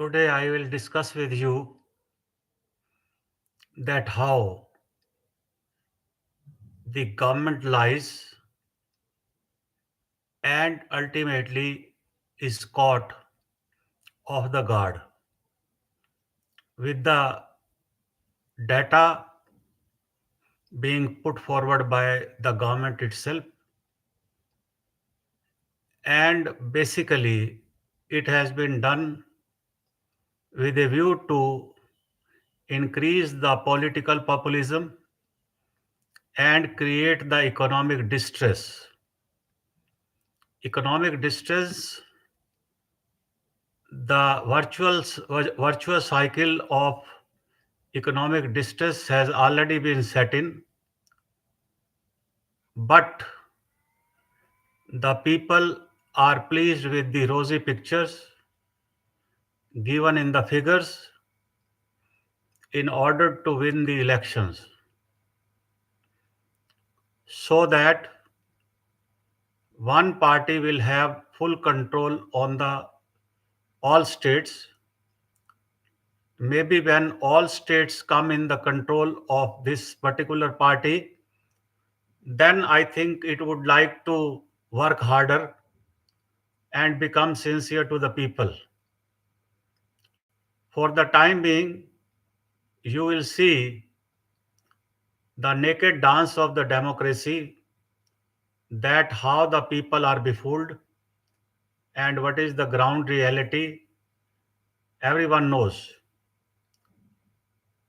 Today I will discuss with you that how the government lies and ultimately is caught off the guard with the data being put forward by the government itself, and basically it has been done with a view to increase the political populism and create the economic distress. The virtuous cycle of economic distress has already been set in, but the people are pleased with the rosy pictures given in the figures in order to win the elections, so that one party will have full control on the all states. Maybe when all states come in the control of this particular party, then I think it would like to work harder and become sincere to the people. For the time being, you will see the naked dance of the democracy, that how the people are befooled and what is the ground reality, everyone knows.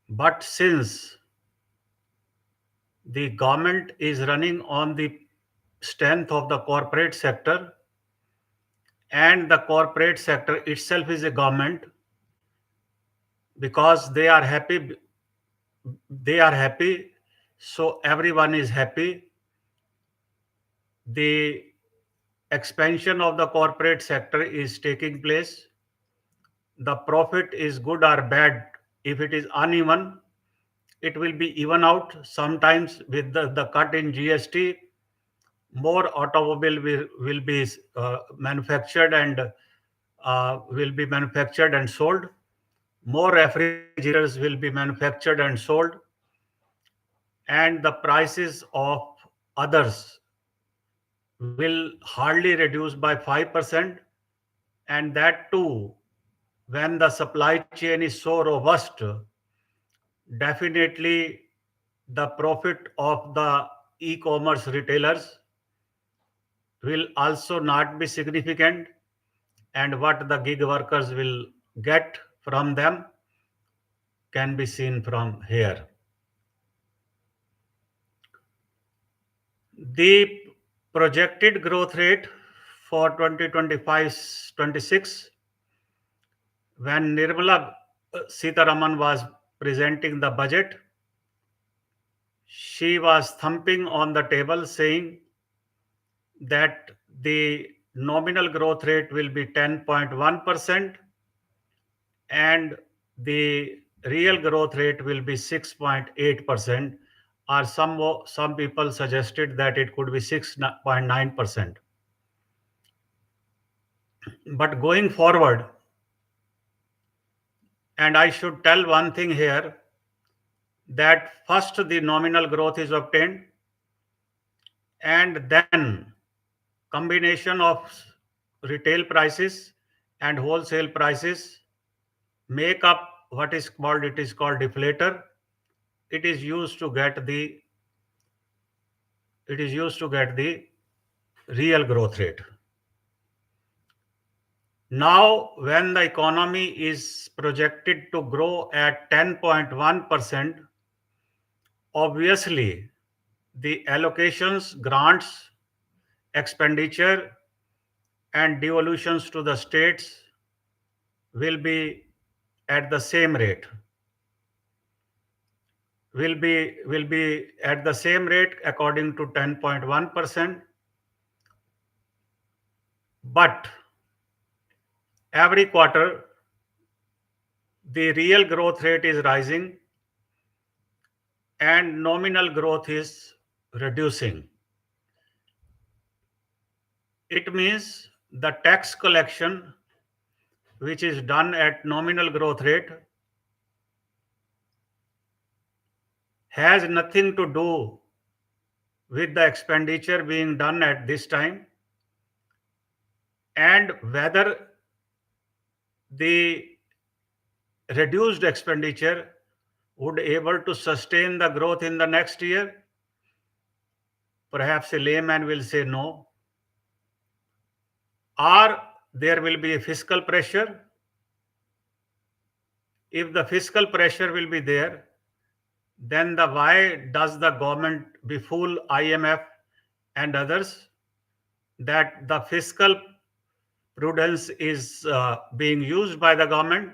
But since the government is running on the strength of the corporate sector, and the corporate sector itself is a government, because they are happy, so everyone is happy. The expansion of the corporate sector is taking place. The profit is good or bad. If it is uneven, it will be even out. Sometimes with the cut in GST, more automobile will be manufactured and sold. More refrigerators will be manufactured and sold, and the prices of others will hardly reduce by 5%. And that too, when the supply chain is so robust, definitely the profit of the e-commerce retailers will also not be significant, and what the gig workers will get from them can be seen from here. The projected growth rate for 2025-26, when Nirmala Sitaraman was presenting the budget, she was thumping on the table saying that the nominal growth rate will be 10.1% and the real growth rate will be 6.8%, or some people suggested that it could be 6.9%. But going forward, and I should tell one thing here, that first the nominal growth is obtained, and then combination of retail prices and wholesale prices make up what is called deflator. It is used to get the real growth rate. Now, when the economy is projected to grow at 10.1%, obviously the allocations, grants, expenditure, and devolutions to the states will be at the same rate. Will be at the same rate according to 10.1%. But every quarter the real growth rate is rising and nominal growth is reducing. It means the tax collection which is done at nominal growth rate, has nothing to do with the expenditure being done at this time, and whether the reduced expenditure would able to sustain the growth in the next year. Perhaps a layman will say no. Or there will be a fiscal pressure. If the fiscal pressure will be there, then why does the government befool IMF and others that the fiscal prudence is being used by the government,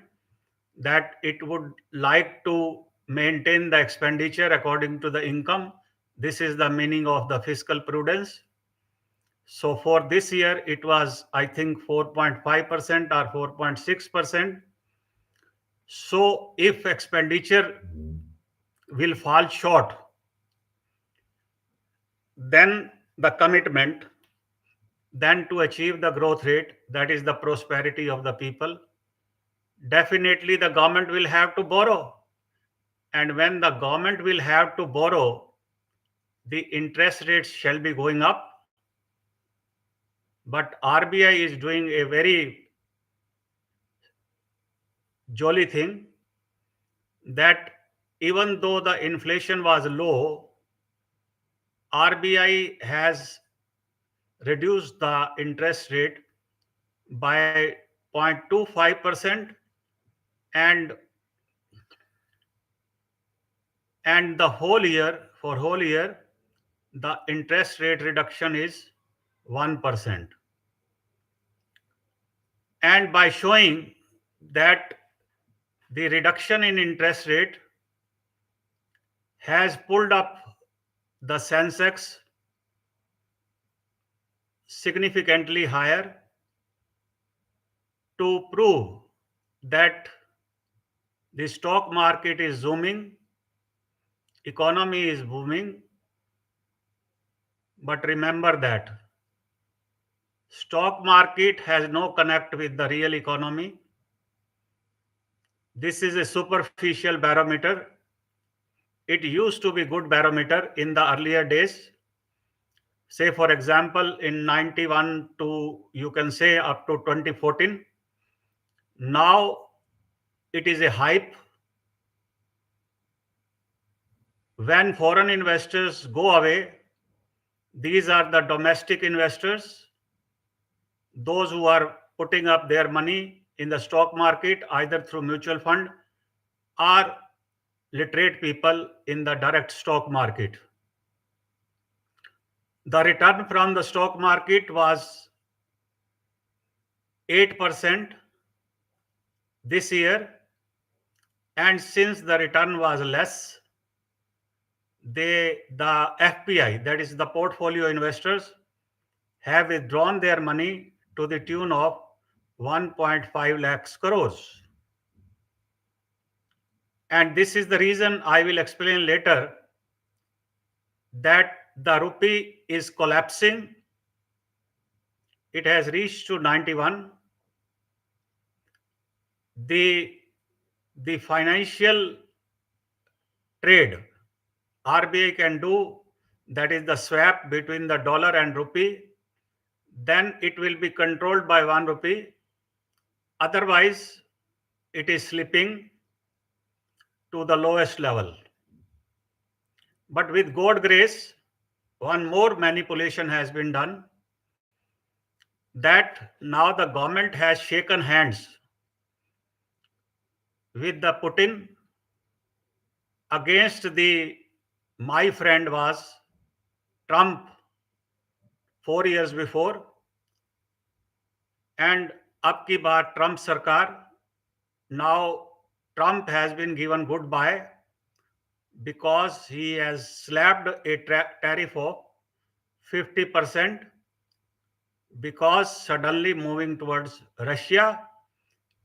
that it would like to maintain the expenditure according to the income? This is the meaning of the fiscal prudence. So for this year, it was, I think, 4.5% or 4.6%. So if expenditure will fall short, then the commitment, then to achieve the growth rate, that is the prosperity of the people, definitely the government will have to borrow. And when the government will have to borrow, the interest rates shall be going up. But RBI is doing a very jolly thing, that even though the inflation was low, RBI has reduced the interest rate by 0.25%, and the whole year, the interest rate reduction is 1%. And by showing that the reduction in interest rate has pulled up the Sensex significantly higher, to prove that the stock market is zooming, economy is booming. But remember that stock market has no connect with the real economy. This is a superficial barometer. It used to be good barometer in the earlier days. Say, for example, in 91 to, you can say, up to 2014. Now it is a hype. When foreign investors go away, these are the domestic investors, those who are putting up their money in the stock market, either through mutual fund or literate people in the direct stock market. The return from the stock market was 8% this year, and since the return was less, the FPI, that is the portfolio investors, have withdrawn their money to the tune of 1.5 lakhs crores. And this is the reason I will explain later, that the rupee is collapsing. It has reached to 91. The financial trade RBI can do, that is the swap between the dollar and rupee, then it will be controlled by 1 rupee. Otherwise, it is slipping to the lowest level. But with God grace, one more manipulation has been done, that now the government has shaken hands with the Putin. Against my friend was Trump 4 years before, and ab ki baar Trump sarkar. Now Trump has been given goodbye, because he has slapped a tariff of 50%, because suddenly moving towards Russia,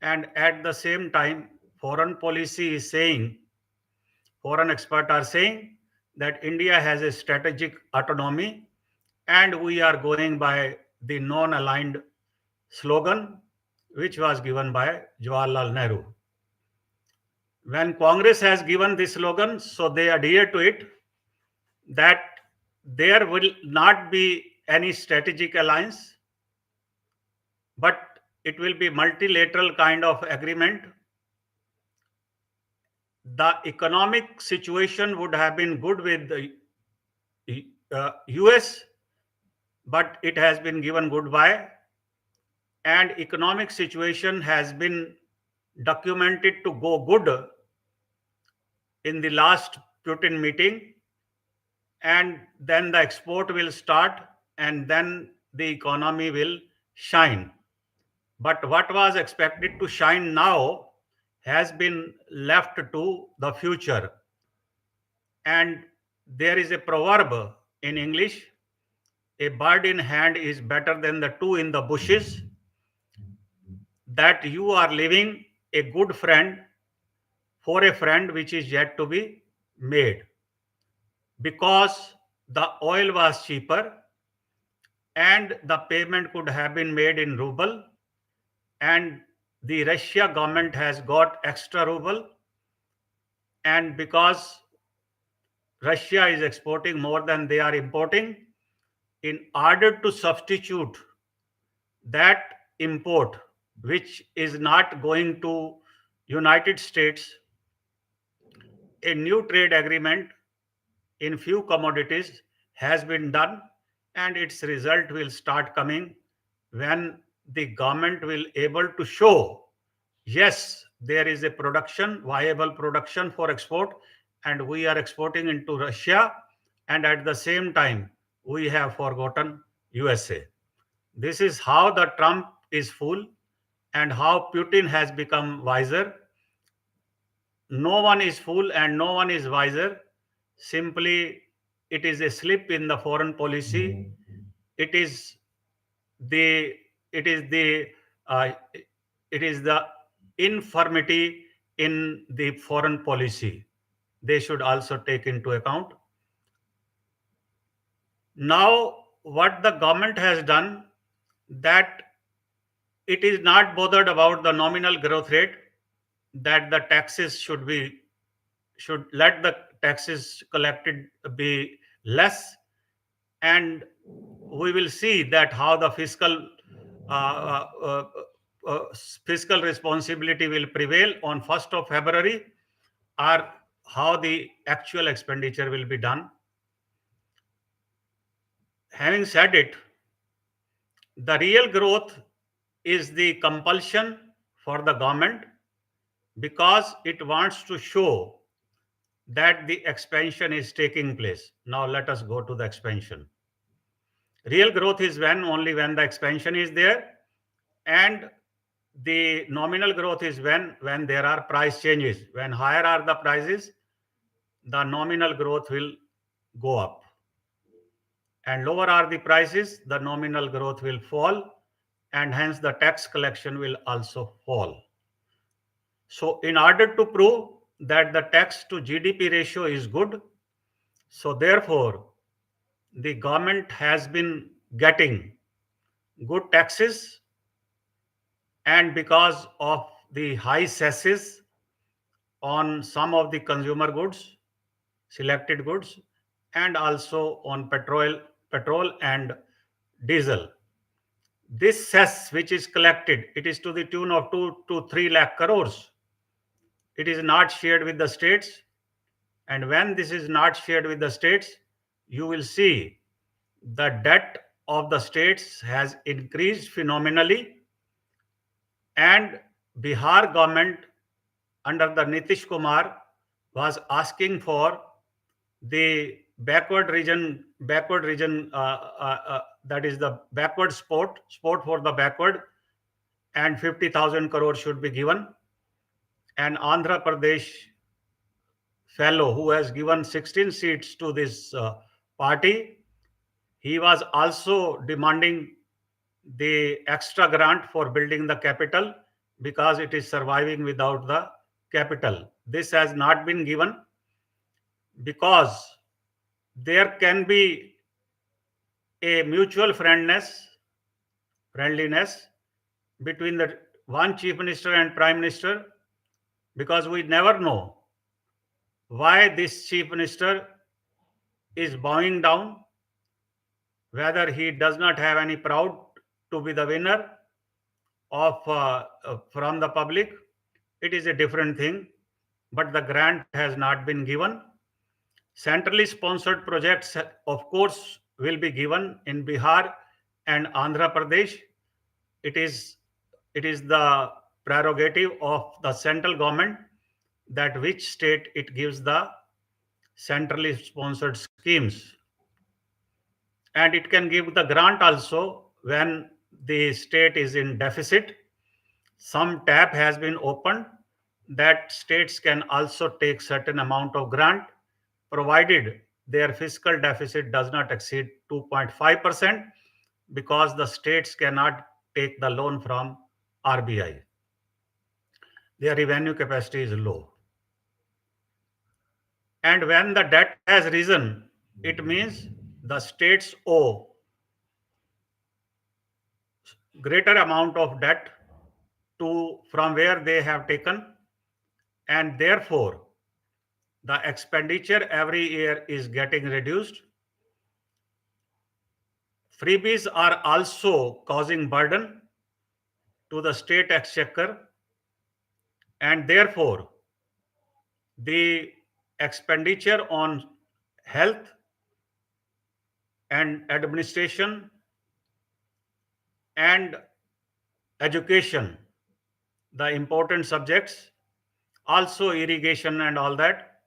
and at the same time foreign policy is saying, foreign experts are saying, that India has a strategic autonomy, and we are going by the non-aligned slogan. which was given by Jawaharlal Nehru. When Congress has given this slogan, so they adhere to it, that there will not be any strategic alliance, but it will be multilateral kind of agreement. The economic situation would have been good with the US, but it has been given goodbye, and economic situation has been documented to go good in the last Putin meeting, and then the export will start, and then the economy will shine. But what was expected to shine now has been left to the future. And there is a proverb in English: a bird in hand is better than the two in the bushes. That you are leaving a good friend for a friend which is yet to be made, because the oil was cheaper and the payment could have been made in ruble, and the Russia government has got extra ruble, and because Russia is exporting more than they are importing, in order to substitute that import which is not going to United States, a new trade agreement in few commodities has been done, and its result will start coming when the government will able to show, yes, there is a production, viable production for export, and we are exporting into Russia, and at the same time we have forgotten USA. This is how the Trump is fool, and how Putin has become wiser. No one is fool and no one is wiser. Simply, it is a slip in the foreign policy. It is the it is the uh, it is the infirmity in the foreign policy. They should also take into account. Now, what the government has done, that it is not bothered about the nominal growth rate, that the taxes should let the taxes collected be less, and we will see that how the uh, uh, fiscal responsibility will prevail on 1st of February, or how the actual expenditure will be done. Having said it, the real growth is the compulsion for the government, because it wants to show that the expansion is taking place. Now let us go to the expansion. Real growth is only when the expansion is there, and the nominal growth is when there are price changes. When higher are the prices, the nominal growth will go up, and lower are the prices, the nominal growth will fall, and hence the tax collection will also fall. So in order to prove that the tax to GDP ratio is good, so therefore the government has been getting good taxes, and because of the high cesses on some of the consumer goods, selected goods, and also on petrol and diesel. This cess which is collected, it is to the tune of 2 to 3 lakh crores. It is not shared with the states, and when this is not shared with the states, you will see the debt of the states has increased phenomenally, and Bihar government under the Nitish Kumar was asking for the backward region, that is the backward sport for the backward, and 50,000 crores should be given. And Andhra Pradesh fellow who has given 16 seats to this party, he was also demanding the extra grant for building the capital, because it is surviving without the capital. This has not been given, because there can be a mutual friendliness between the one chief minister and prime minister, because we never know why this chief minister is bowing down, whether he does not have any proud to be the winner of from the public. It is a different thing, but the grant has not been given. Centrally sponsored projects, of course, will be given in Bihar and Andhra Pradesh. It is it is the prerogative of the central government that which state it gives the centrally sponsored schemes, and it can give the grant also when the state is in deficit. Some tap has been opened that states can also take certain amount of grant, provided their fiscal deficit does not exceed 2.5%, because the states cannot take the loan from RBI. Their revenue capacity is low. And when the debt has risen, it means the states owe greater amount of debt to from where they have taken, and therefore the expenditure every year is getting reduced. Freebies are also causing burden to the state exchequer, and therefore the expenditure on health and administration and education, the important subjects, also irrigation and all that,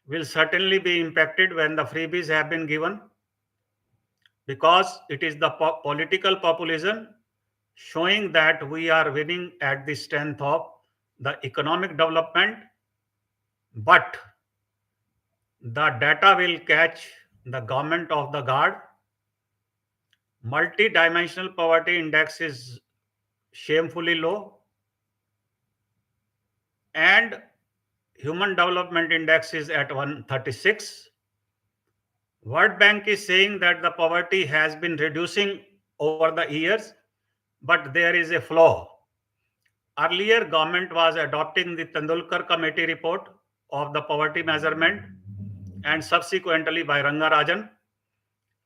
will certainly be impacted when the freebies have been given, because it is the political populism showing that we are winning at the strength of the economic development, but the data will catch the government of the guard. Multi-dimensional poverty index is shamefully low, and human development index is at 136. World Bank is saying that the poverty has been reducing over the years, but there is a flaw. Earlier, government was adopting the Tendulkar Committee report of the poverty measurement, and subsequently by Rangarajan.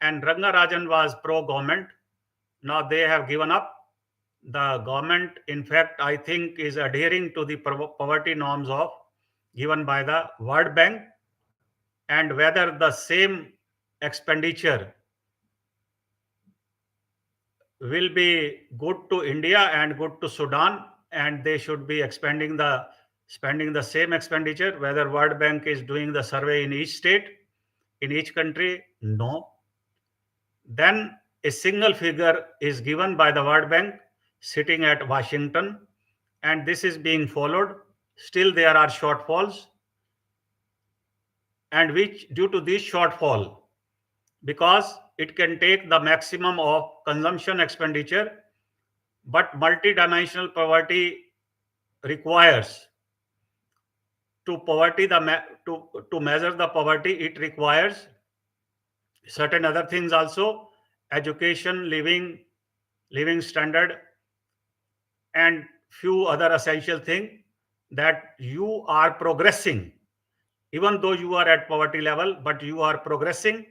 And Rangarajan was pro-government. Now they have given up. The government, in fact, I think, is adhering to the poverty norms of given by the World Bank, and whether the same expenditure will be good to India and good to Sudan, and they should be spending the same expenditure. Whether World Bank is doing the survey in each state, in each country, no. Then a single figure is given by the World Bank sitting at Washington, and this is being followed. Still, there are shortfalls, and which due to this shortfall, because it can take the maximum of consumption expenditure, but multidimensional poverty requires to measure the poverty, it requires certain other things also: education, living standard, and few other essential things, that you are progressing even though you are at poverty level, but you are progressing.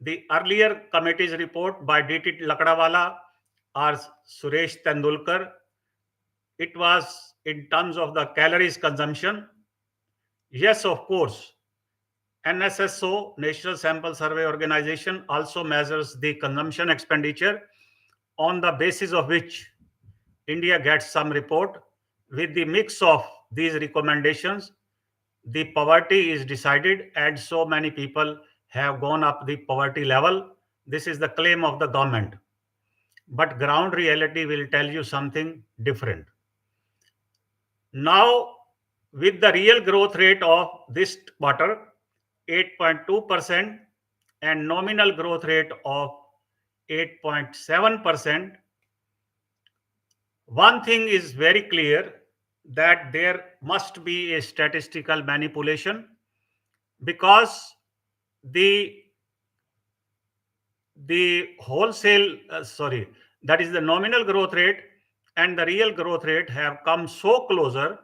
The earlier committee's report by DT Lakdawala or Suresh Tendulkar, it was in terms of the calories consumption. Yes, of course, NSSO, National Sample Survey Organization, also measures the consumption expenditure, on the basis of which India gets some report. With the mix of these recommendations, the poverty is decided, and so many people have gone up the poverty level. This is the claim of the government. But ground reality will tell you something different. Now, with the real growth rate of this quarter, 8.2%, and nominal growth rate of 8.7%, one thing is very clear, that there must be a statistical manipulation, because the wholesale that is the nominal growth rate and the real growth rate have come so closer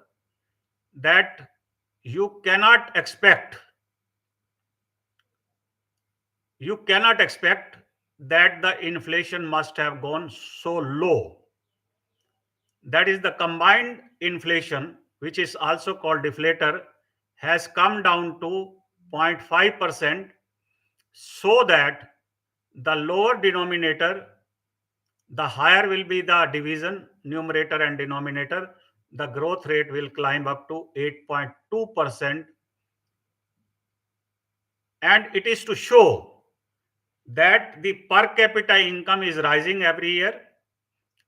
that you cannot expect that the inflation must have gone so low. That is, the combined inflation, which is also called deflator, has come down to 0.5%, so that the lower denominator, the higher will be the division, numerator and denominator, the growth rate will climb up to 8.2%. And it is to show that the per capita income is rising every year,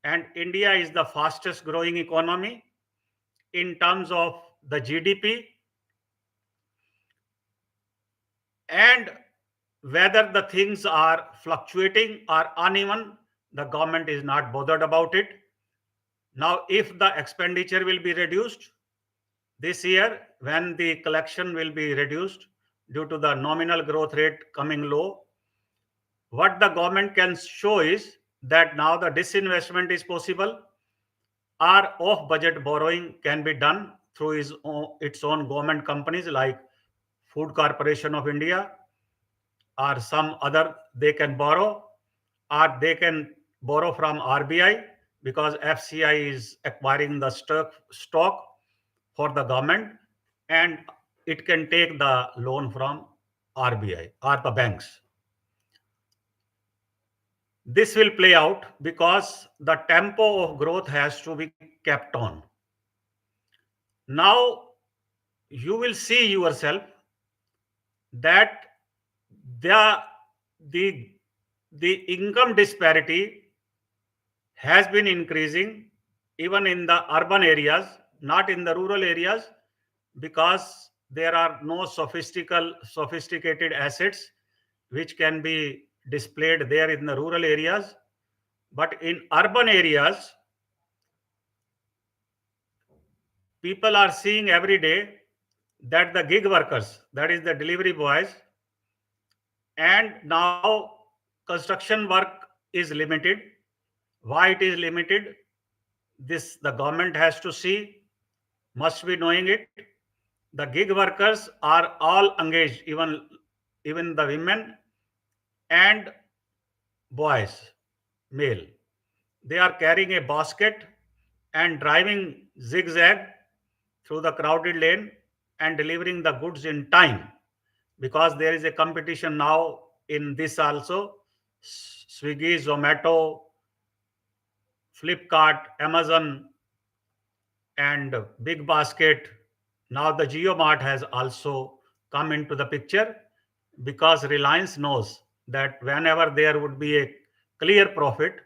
and India is the fastest growing economy in terms of the GDP. And whether the things are fluctuating or uneven, the government is not bothered about it. Now, if the expenditure will be reduced this year, when the collection will be reduced due to the nominal growth rate coming low, what the government can show is that now the disinvestment is possible, or off budget borrowing can be done through its own government companies like Food Corporation of India, or some other they can borrow, or they can borrow from RBI, because FCI is acquiring the stock for the government, and it can take the loan from RBI or the banks. This will play out because the tempo of growth has to be kept on. Now, you will see yourself that the the the income disparity has been increasing even in the urban areas, not in the rural areas, because there are no sophisticated assets which can be displayed there in the rural areas. But in urban areas, people are seeing every day that the gig workers, that is the delivery boys, and now construction work is limited. Why it is limited? This the government has to see, must be knowing it. The gig workers are all engaged, even the women and boys, male. They are carrying a basket and driving zigzag through the crowded lane and delivering the goods in time, because there is a competition now in this also. Swiggy, Zomato, Flipkart, Amazon, and Big Basket. Now the JioMart has also come into the picture, because Reliance knows that whenever there would be a clear profit,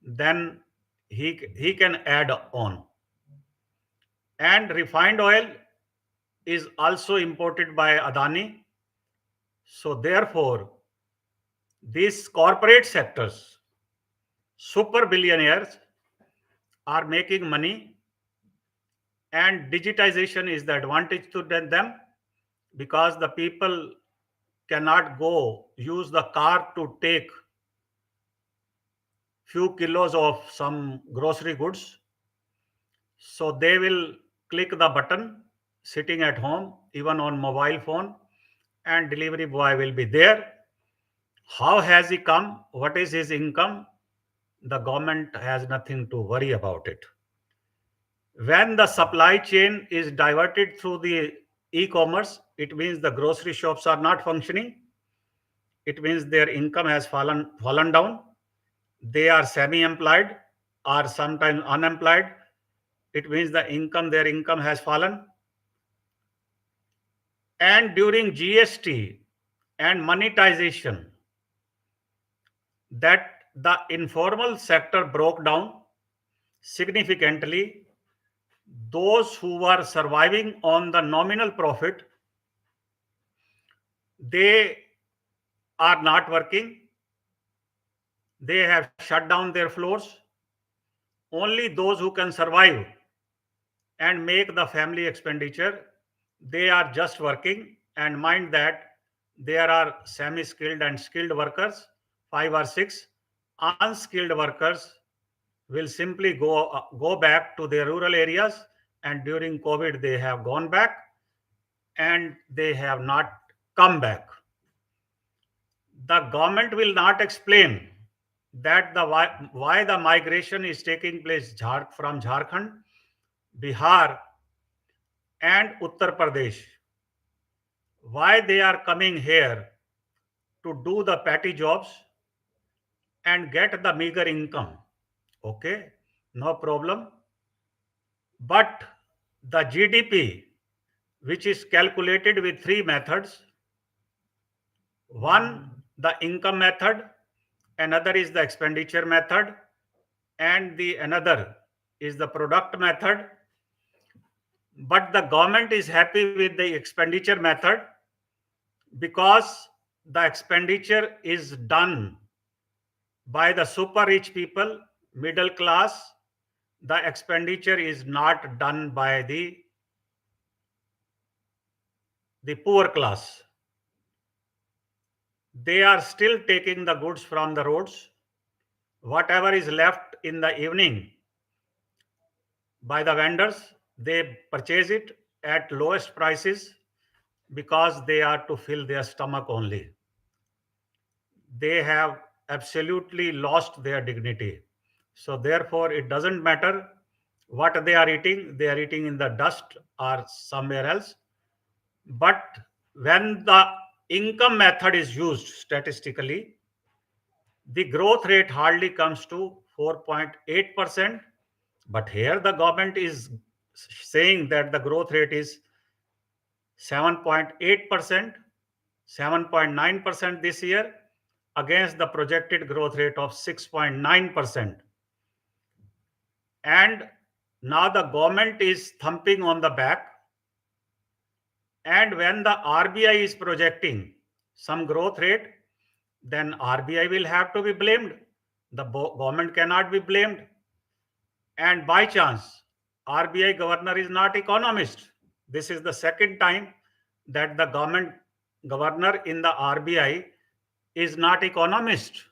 then he can add on. And refined oil is also imported by Adani. So therefore, these corporate sectors, super billionaires, are making money, and digitization is the advantage to them, because the people cannot go use the car to take few kilos of some grocery goods. So they will click the button sitting at home, even on mobile phone, and delivery boy will be there. How has he come? What is his income? The government has nothing to worry about it. When the supply chain is diverted through the e-commerce, it means the grocery shops are not functioning. It means their income has fallen down. They are semi-employed or sometimes unemployed. It means their income has fallen. And during GST and monetization, that the informal sector broke down significantly. Those who were surviving on the nominal profit, they are not working. They have shut down their floors. Only those who can survive and make the family expenditure, they are just working. And mind that there are semi-skilled and skilled workers, 5 or 6. Unskilled workers will simply go back to their rural areas, and during COVID they have gone back and they have not come back. The government will not explain that why the migration is taking place from Jharkhand, Bihar, and Uttar Pradesh. Why they are coming here to do the petty jobs and get the meager income. Okay, no problem. But the GDP, which is calculated with three methods: one, the income method; another is the expenditure method; and the another is the product method. But the government is happy with the expenditure method because the expenditure is done by the super rich people, middle class. The expenditure is not done by the poor class. They are still taking the goods from the roads. Whatever is left in the evening by the vendors, they purchase it at lowest prices because they are to fill their stomach only. They have absolutely lost their dignity. So therefore, it doesn't matter what they are eating in the dust or somewhere else. But when the income method is used statistically, the growth rate hardly comes to 4.8%. But here the government is saying that the growth rate is 7.8%, 7.9% this year, against the projected growth rate of 6.9%. And now the government is thumping on the back. And when the RBI is projecting some growth rate, then RBI will have to be blamed. The government cannot be blamed. And by chance, RBI governor is not economist. This is the second time that the government governor in the RBI is not economist.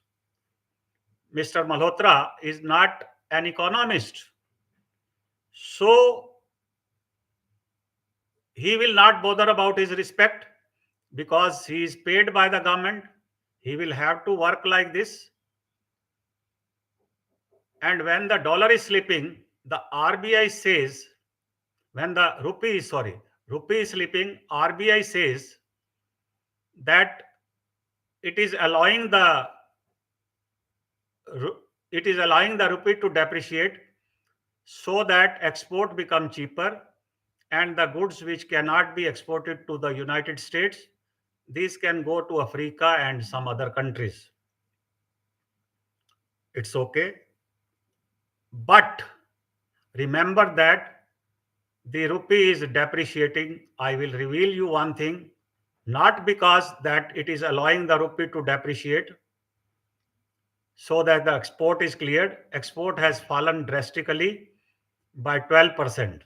Mr. Malhotra is not an economist. So he will not bother about his respect because he is paid by the government. He will have to work like this. And when the dollar is slipping, the RBI says, when the rupee is slipping, RBI says that it is allowing the rupee to depreciate so that export become cheaper, and the goods which cannot be exported to the United States, these can go to Africa and some other countries. It's okay. But remember that the rupee is depreciating. I will reveal you one thing, not because that it is allowing the rupee to depreciate so that the export is cleared. Export has fallen drastically by 12%.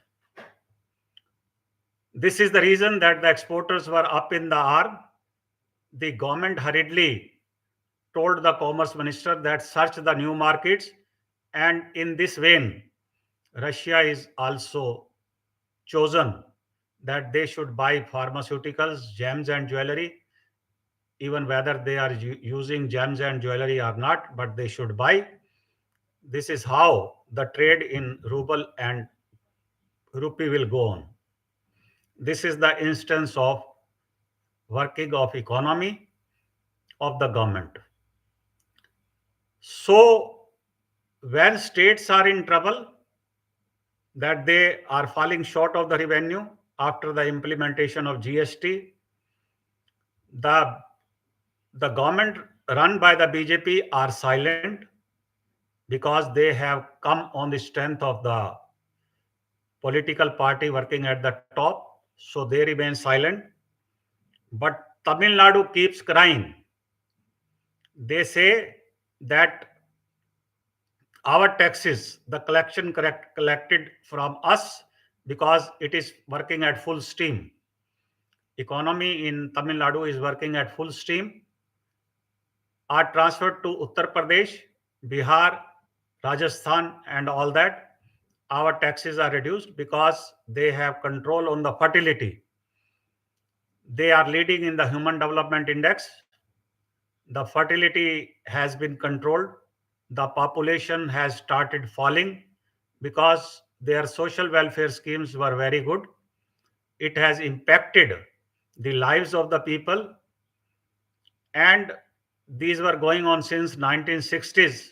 This is the reason that the exporters were up in the arm. The government hurriedly told the commerce minister that search the new markets, and in this vein, Russia is also chosen that they should buy pharmaceuticals, gems, and jewelry, even whether they are using gems and jewelry or not, but they should buy. This is how the trade in ruble and rupee will go on. This is the instance of working of economy of the government. So when states are in trouble, that they are falling short of the revenue after the implementation of GST, the government run by the BJP are silent because they have come on the strength of the political party working at the top, so they remain silent. But Tamil Nadu keeps crying. They say that our taxes, the collection collected from us, because it is working at full steam. Economy in Tamil Nadu is working at full steam, are transferred to Uttar Pradesh, Bihar, Rajasthan and all that, our taxes are reduced because they have control on the fertility. They are leading in the Human Development Index. The fertility has been controlled. The population has started falling because their social welfare schemes were very good. It has impacted the lives of the people, and these were going on since 1960s,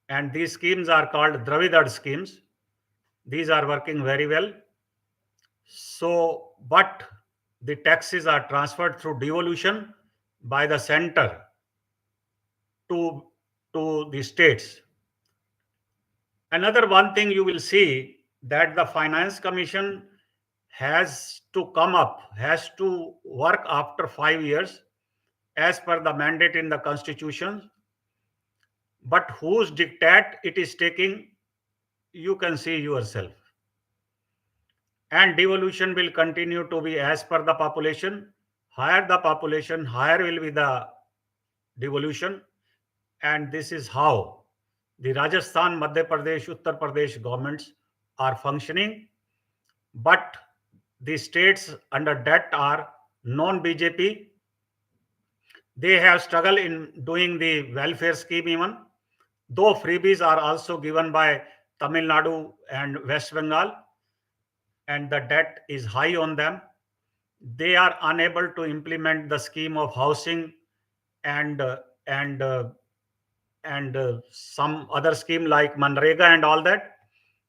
and these schemes are called Dravidad schemes. These are working very well. So, but the taxes are transferred through devolution by the center to the states. Another one thing you will see, that the Finance Commission has to come up, has to work after 5 years as per the mandate in the constitution. But whose diktat it is taking, you can see yourself. And devolution will continue to be as per the population. Higher the population, higher will be the devolution. And this is how the Rajasthan, Madhya Pradesh, Uttar Pradesh governments are functioning. But the states under that are non-BJP. They have struggled in doing the welfare scheme even, though freebies are also given by Tamil Nadu and West Bengal, and the debt is high on them. They are unable to implement the scheme of housing and and uh, and some other scheme like Manrega and all that.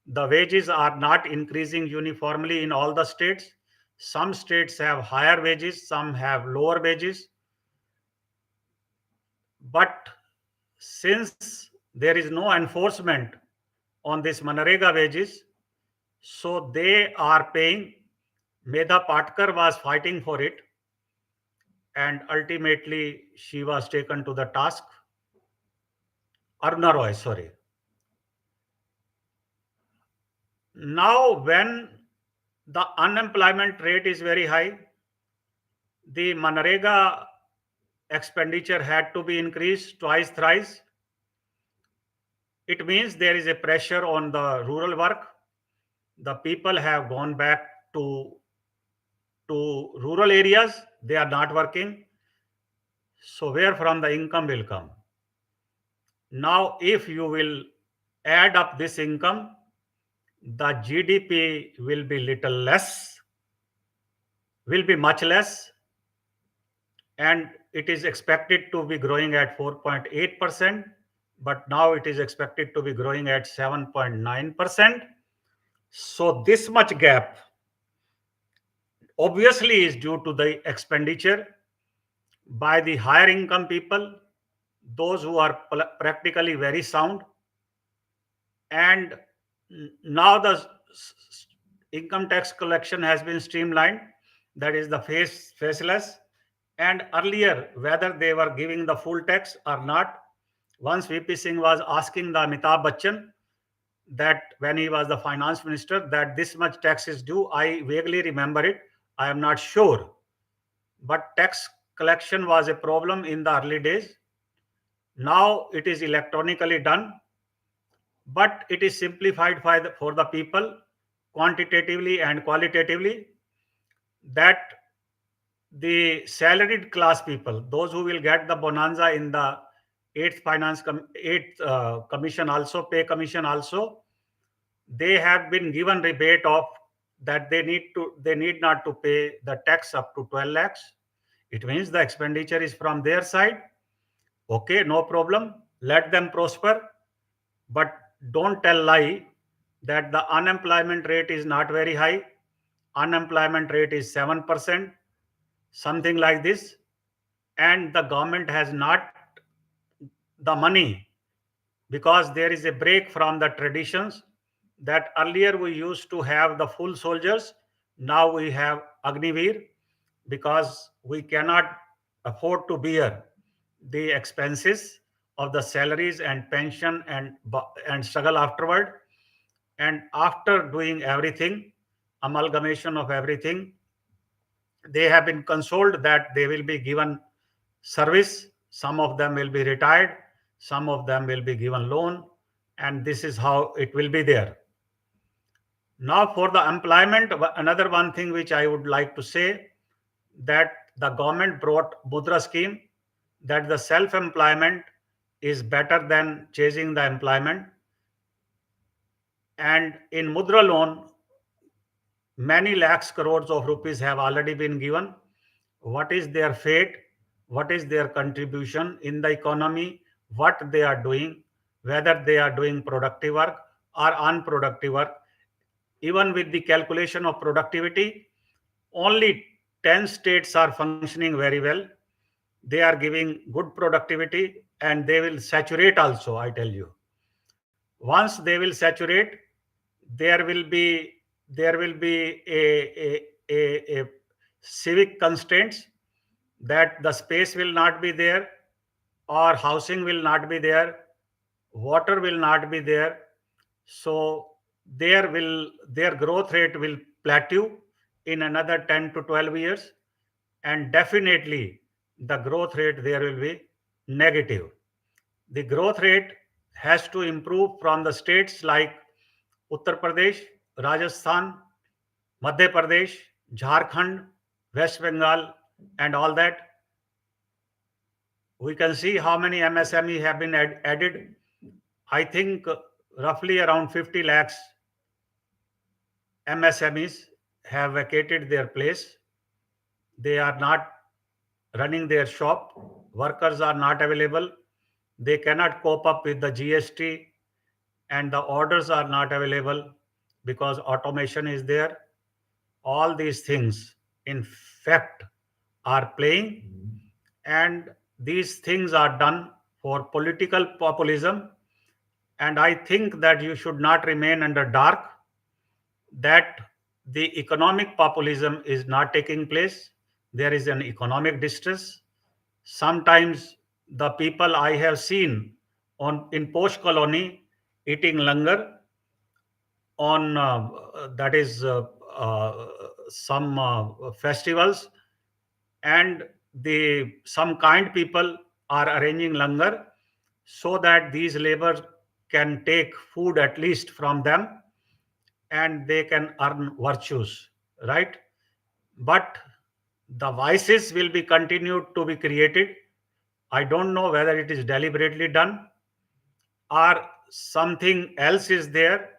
The wages are not increasing uniformly in all the states. Some states have higher wages, some have lower wages. But since there is no enforcement on this Manrega wages, so they are paying. Medha Patkar was fighting for it, and ultimately she was taken to the task. Aruna Roy, sorry. Now, when the unemployment rate is very high, the Manrega expenditure had to be increased twice, thrice. It means there is a pressure on the rural work. The people have gone back to rural areas. They are not working. So where from the income will come? Now, if you will add up this income, the GDP will be little less, will be much less, and it is expected to be growing at 4.8%, but now it is expected to be growing at 7.9%. So this much gap obviously is due to the expenditure by the higher income people, those who are practically very sound. And now the income tax collection has been streamlined, that is the faceless. And earlier, whether they were giving the full tax or not, once VP Singh was asking the Amitabh Bachchan that when he was the finance minister, that this much tax is due. I vaguely remember it, I am not sure, but tax collection was a problem in the early days. Now it is electronically done, but it is simplified for the people quantitatively and qualitatively, that the salaried class people, those who will get the bonanza in the eighth commission also, pay commission also, they have been given rebate of that they need not to pay the tax up to 12 lakhs. It means the expenditure is from their side. Okay, no problem, let them prosper. But don't tell lie that the unemployment rate is not very high. Unemployment rate is 7%, something like this, and the government has not the money, because there is a break from the traditions, that earlier we used to have the full soldiers, now we have Agniveer, because we cannot afford to bear the expenses of the salaries and pension and struggle afterward. And after doing everything, amalgamation of everything, they have been consoled that they will be given service. Some of them will be retired, some of them will be given loan, and this is how it will be there. Now for the employment, another one thing which I would like to say, that the government brought Mudra scheme, that the self-employment is better than chasing the employment. And in Mudra loan, many lakhs crores of rupees have already been given. What is their fate? What is their contribution in the economy? What they are doing? Whether they are doing productive work or unproductive work? Even with the calculation of productivity, only 10 states are functioning very well. They are giving good productivity, and they will saturate also, I tell you. Once they will saturate, there will be a civic constraints, that the space will not be there, or housing will not be there, water will not be there. So their growth rate will plateau in another 10 to 12 years, and definitely the growth rate there will be negative. The growth rate has to improve from the states like Uttar Pradesh, Rajasthan, Madhya Pradesh, Jharkhand, West Bengal, and all that. We can see how many MSME have been added. I think roughly around 50 lakhs MSMEs have vacated their place. They are not running their shop. Workers are not available. They cannot cope up with the GST, and the orders are not available because automation is there. All these things, in fact, are playing, and these things are done for political populism. And I think that you should not remain under dark, that the economic populism is not taking place. There is an economic distress. Sometimes the people I have seen on in post colony eating langar on that is uh, some festivals, and the some kind people are arranging langar so that these laborers can take food at least from them, and they can earn virtues, right? But the vices will be continued to be created. I don't know whether it is deliberately done or something else is there,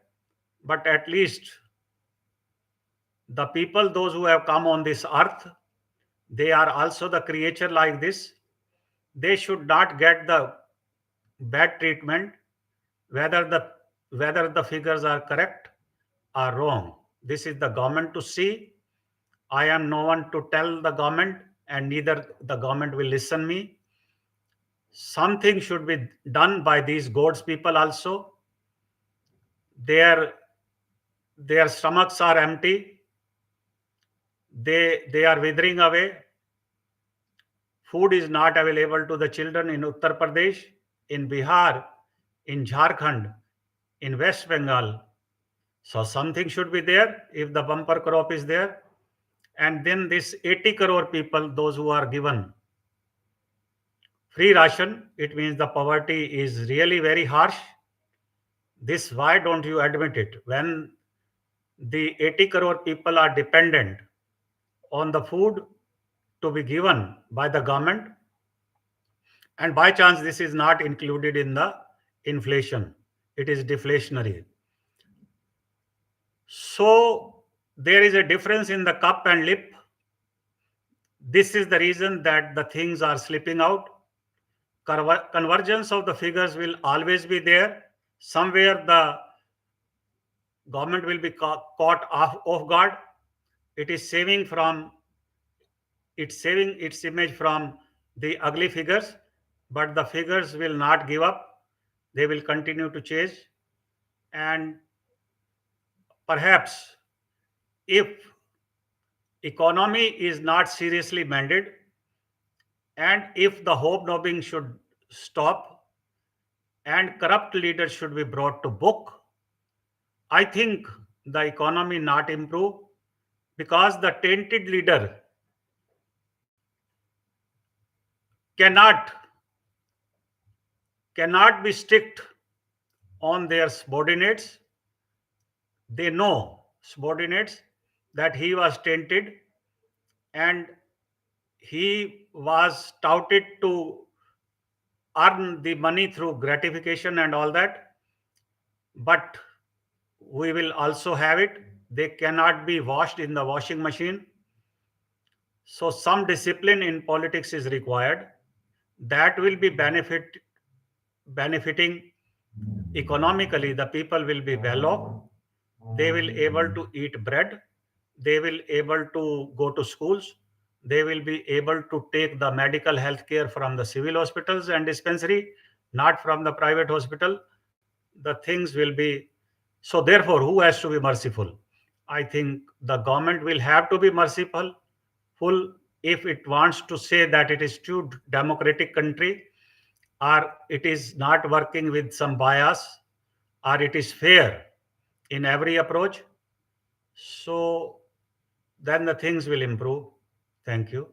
but at least the people, those who have come on this earth, they are also the creature like this. They should not get the bad treatment, whether the figures are correct or wrong. This is the government to see. I am no one to tell the government, and neither the government will listen me. Something should be done by these gods people also. Their stomachs are empty. They are withering away. Food is not available to the children in Uttar Pradesh, in Bihar, in Jharkhand, in West Bengal. So something should be there if the bumper crop is there. And then this 80 crore people, those who are given free ration, it means the poverty is really very harsh. This, why don't you admit it? When the 80 crore people are dependent on the food to be given by the government, and by chance this is not included in the inflation, it is deflationary. So there is a difference in the cup and lip. This is the reason that the things are slipping out. Convergence of the figures will always be there. Somewhere the government will be caught off guard. It is saving its image from the ugly figures, but the figures will not give up. They will continue to chase. And perhaps if economy is not seriously mended, and if the hobnobbing should stop, and corrupt leaders should be brought to book, I think the economy not improve, because the tainted leader cannot cannot be strict on their subordinates. They know subordinates that he was tainted and he was touted to earn the money through gratification and all that. But we will also have it. They cannot be washed in the washing machine. So some discipline in politics is required. That will be benefiting economically. The people will be well off. They will able to eat bread. They will able to go to schools. They will be able to take the medical health care from the civil hospitals and dispensary, not from the private hospital. The things will be so. Therefore, who has to be merciful? I think the government will have to be merciful full if it wants to say that it is too democratic country, or it is not working with some bias, or it is fair in every approach. So then the things will improve. Thank you.